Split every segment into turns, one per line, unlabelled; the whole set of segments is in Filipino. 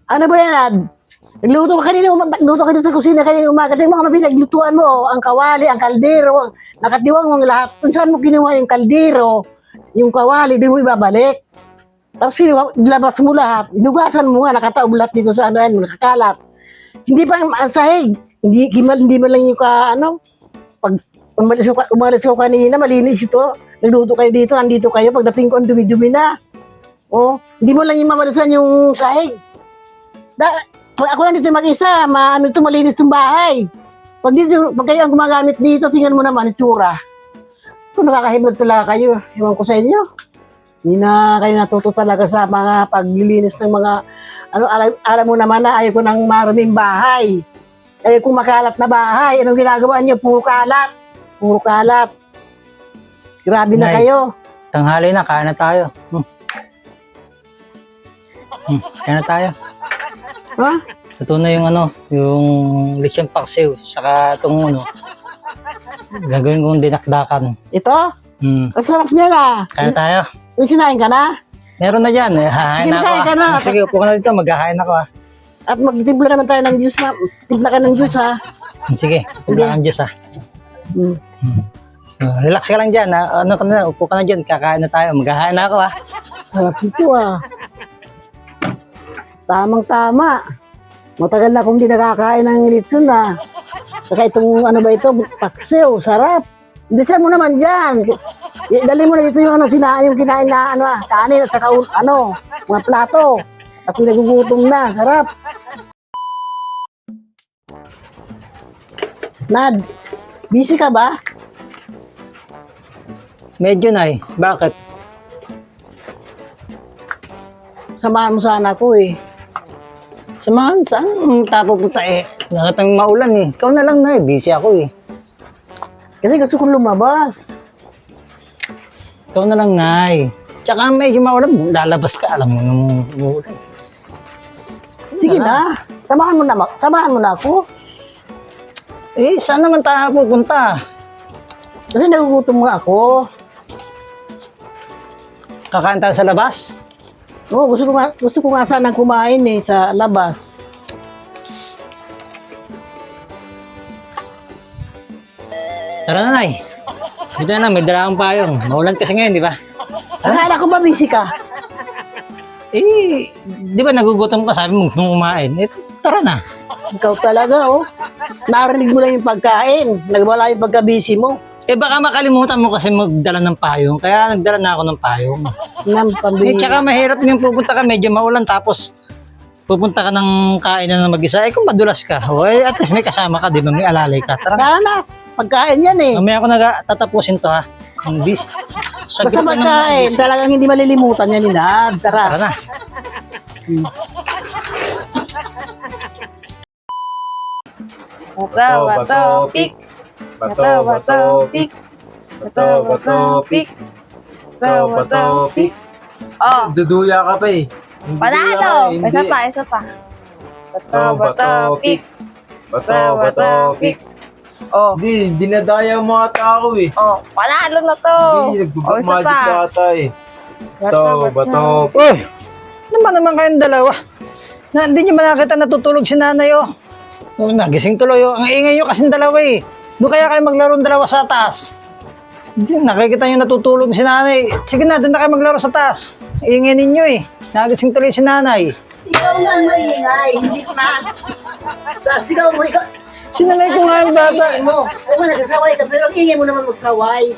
Ano ba yan, Ad? Nagluto ka dito sa kusina kanina umaga. Tingnan mo mga pinaglutuan mo. Ang kawali, ang kaldero, nakatiwang mo ang lahat. Kung saan mo kinuha yung kaldero, yung kawali, di mo ibabalik. Tapos labas mo lahat. Inugasan mo nga, nakataob lahat dito sa ano yan, nakakalat. Hindi pa ang sahig. Hindi man lang yung pag umalis ko kanina, malinis ito. Nagluto kayo dito, nandito kayo. Pagdating ko, ang dumi-dumi na. Oh, hindi mo lang yung mabalisan yung sahig. Pag ako nandito mag-isa, malinis yung bahay. Pag kayo ang gumagamit dito, tingnan mo naman, itsura. Kung nakakahibad talaga kayo, ewan ko sa inyo. Hindi na kayo natuto talaga sa mga paglilinis ng mga, alam mo naman na ayaw ko ng maraming bahay. Ayaw kong makalat na bahay. Anong ginagawa niyo? Puro kalat. Puro kalat. Grabe na kayo.
Tanghali na, kain na tayo. Kain na tayo.
Ha?
Ito na yung yung lechon paksiw, saka itong gagawin kong dinakdakan.
Ito? Ang sarap niya na.
Kain na tayo.
May sinain ka na?
Meron na dyan. Hahain na ako.
Kain ka na.
Sige, upo ka na dito. Maghahain ako.
At magtimpla naman tayo ng juice, ma'am. Timpla ka ng juice, ha?
Sige, timpla kang juice, ha. Relax ka lang dyan. Upo ka na dyan. Kakain na tayo. Maghahain na ako, ha.
Sarap ito, ha. Tamang-tama. Matagal na akong di nakakain ng litson, ha. Saka itong, paksiw. Sarap. Bilisan mo naman dyan. Dali mo na dito yung kinain na kanin at saka mga plato. At pinagugutom na. Sarap. Nad, busy ka ba?
Medyo na eh. Bakit?
Samahan mo sana ako eh.
Saan tayo pupunta eh? Nakatang maulan eh. Ikaw na lang na eh. Busy ako eh.
Kasi gusto kong lumabas.
Ikaw na lang Nay. Tsaka medyo maulan. Lalabas ka. Alam mo nung maulan.
Sige na. Samahan mo na ako.
Eh, saan naman tayo pupunta?
Kasi nagugutom nga ako.
Kakain tayo sa labas?
Oo, gusto ko nga sanang kumain eh sa labas.
Tara na, Nay. Dito na, may dala akong payong. Maulan kasi ngayon, di ba?
Akala ko ba busy ka?
Eh, di ba nagugutom ka? Sabi mo gusto mong kumain. Eh, tara na.
Ikaw talaga oh. Narinig mo lang yung pagkain. Nagwala yung pagka-busy mo.
Eh, baka makalimutan mo kasi magdala ng payong. Kaya nagdala na ako ng payong. Eh, tsaka mahirap yung pupunta ka, medyo maulan, tapos pupunta ka ng kainan na mag-isa. Eh, kung madulas ka, at least may kasama ka, di ba? May alalay ka. Tara na.
Tara na. Pagkain yan eh.
Mamaya ako tatapusin to, ha? Ang bis.
Basta pagkain. Talagang hindi malilimutan yan nila. Tara.
Tara na.
Bato, pik. Bato, pik. Bato, pik. Bato, pik.
Oh,
Duduya ka pa eh.
panalo! Isa pa. Bato, pik. Bato, pik. Oh,
Hindi, dinadaya ang mga tao eh.
oh, panalo na to.
Hindi,
Oh,
nagbubuk
isa
magic
pa.
yata eh. Bato,
Uy! Naman kayong dalawa. Hindi niyo ba nakita natutulog si nanay, oh? Nagising tuloy, oh. Ang ingay nyo kasing dalawa, eh. Doon kaya kayo maglaro ng dalawa sa taas. Hindi, nakikita nyo natutulog si nanay. Sige na, doon na kayo maglaro sa taas. Ingay ninyo, eh. Nagising tuloy si nanay.
Ikaw na ang maingay. Hindi na. Sigaw mo ikaw.
Sinangay ko nga yung bata.
Mo. Oo, nagsasaway ka. Pero ang ingay mo naman magsaway.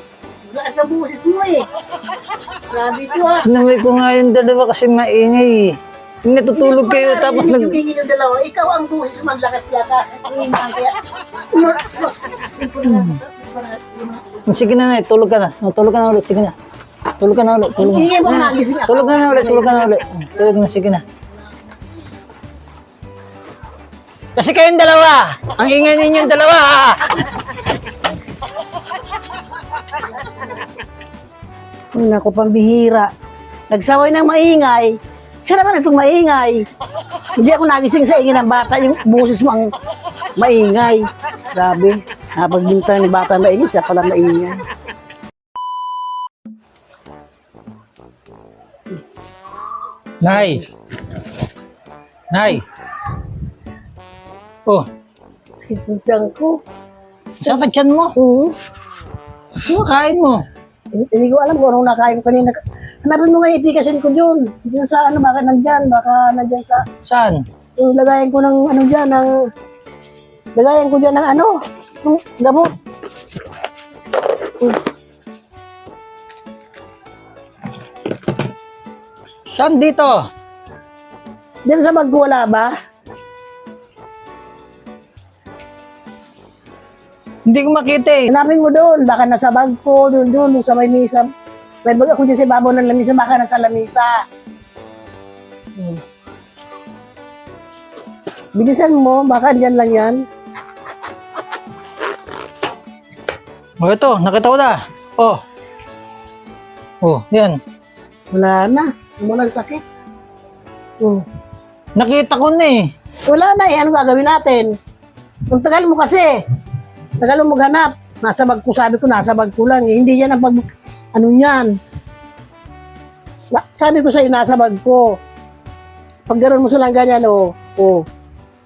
Lakas ng busis mo eh. Grabe ito ha.
Sinangay ko nga yung dalawa kasi maingay, eh. Natutulog kayo tapos
Hindi yung dalawa. Ikaw ang busis maglakas-lakas. Ingay kaya.
Sige na, Nay. Tulog ka na. Tulog ka na ulit. Sige na. Tulog ka na ulit. Tulog
Ingay mo
na.
nagising ako.
Tulog ka na ulit. Tulog ka na ulit. Tulog na. Sige na. Kasi kayong dalawa. Ang ingay ninyong dalawa.
Naku, pambihira. Nagsaway ng maingay. Siya naman itong maingay. Hindi ako nagising sa ingay ng bata. Yung busis mo ang maingay. Grabe. Napagbintang ni bata na inis, siya pala maingay.
Nay. Nay. Oh,
Sakit ng tiyan ko.
saan ka tiyan mo?
Oo.
Ano kain mo?
Hindi ko alam kung anong nakain ko kanina. Hanapin mo nga ipikasin ko dyan. Diyan sa ano, baka nandyan sa,
Saan?
yung lagayan ko ng ano dyan, lagayan ko dyan ng ano, ng gamot.
Saan dito?
Diyan sa bag ko wala ba?
Hindi ko makita eh.
Hanapin mo doon, baka nasa bag ko, doon sa may misa. May bag ako dyan sa babaw ng lamisa, baka nasa lamisa. Bilisan mo, baka dyan lang yan.
Oh, ito, nakita ko na. Oh. Oh, yan.
Wala na, walang sakit.
Nakita ko na eh.
Wala na ano gagawin natin? Kung tagal mo kasi, tagal mo maghanap. Nasa bag ko, sabi ko, nasa bag ko lang. Hindi yan ang pag, ano yan. Sabi ko sa'yo, nasa bag ko. Pag gano'n mo silang ganyan,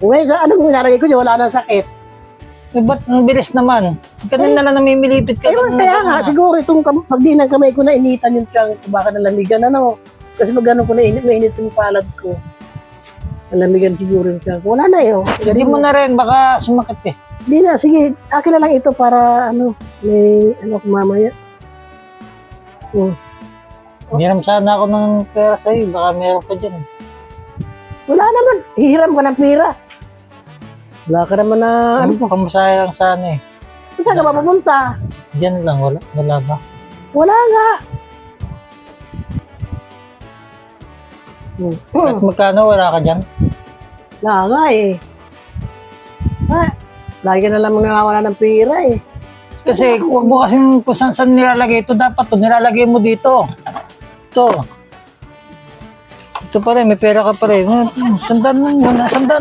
ngayon, anong nilalagay ko dyan, wala nang sakit.
Eh, ba't ang bilis naman? Kanina lang namimilipit ka.
Kaya nga, siguro itong pag di ng kamay ko na initan yung tiyang ko, baka nalamigan, Kasi pag gano'n ko na mainit yung palad ko. Nalamigan siguro yung tiyang ko. Wala na
Hindi mo na rin, baka sumakit eh.
Hindi na, sige, akin na lang ito para, may, ko mamaya.
Hiram sana ako ng pera sa'yo, baka meron ka dyan.
Wala naman, hihiram ka ng pera. Wala ka naman na,
Ano pa, kamasaya lang sana eh.
saan ka ba pupunta?
Diyan lang, wala ba?
Wala nga.
At magkano wala ka dyan?
Wala nga eh. Lagi ka na lang nawawala ng pera eh.
Kasi huwag mo kasing kung saan nilalagay ito, dapat to nilalagay mo dito. Ito. Ito pa rin, may pera ka pa rin. Sandaan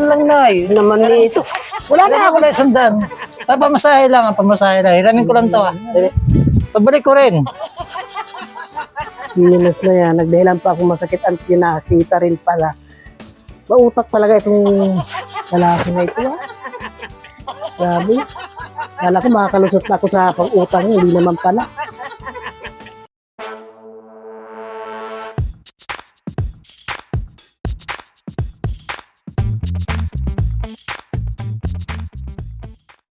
lang na eh.
Ano naman nito? Wala na ako.
Wala sandaan. Pamasahe lang, pamasahe lang. Hiramin ko lang to ah. Pabalik ko rin.
Minus na yan. Nagdahilan pa ako masakit ang tinakita rin pala. Mautak talaga itong lalaki na ito. Grabe. Kala ko makakalusot na ako sa pag-utang niya. Hindi naman pala.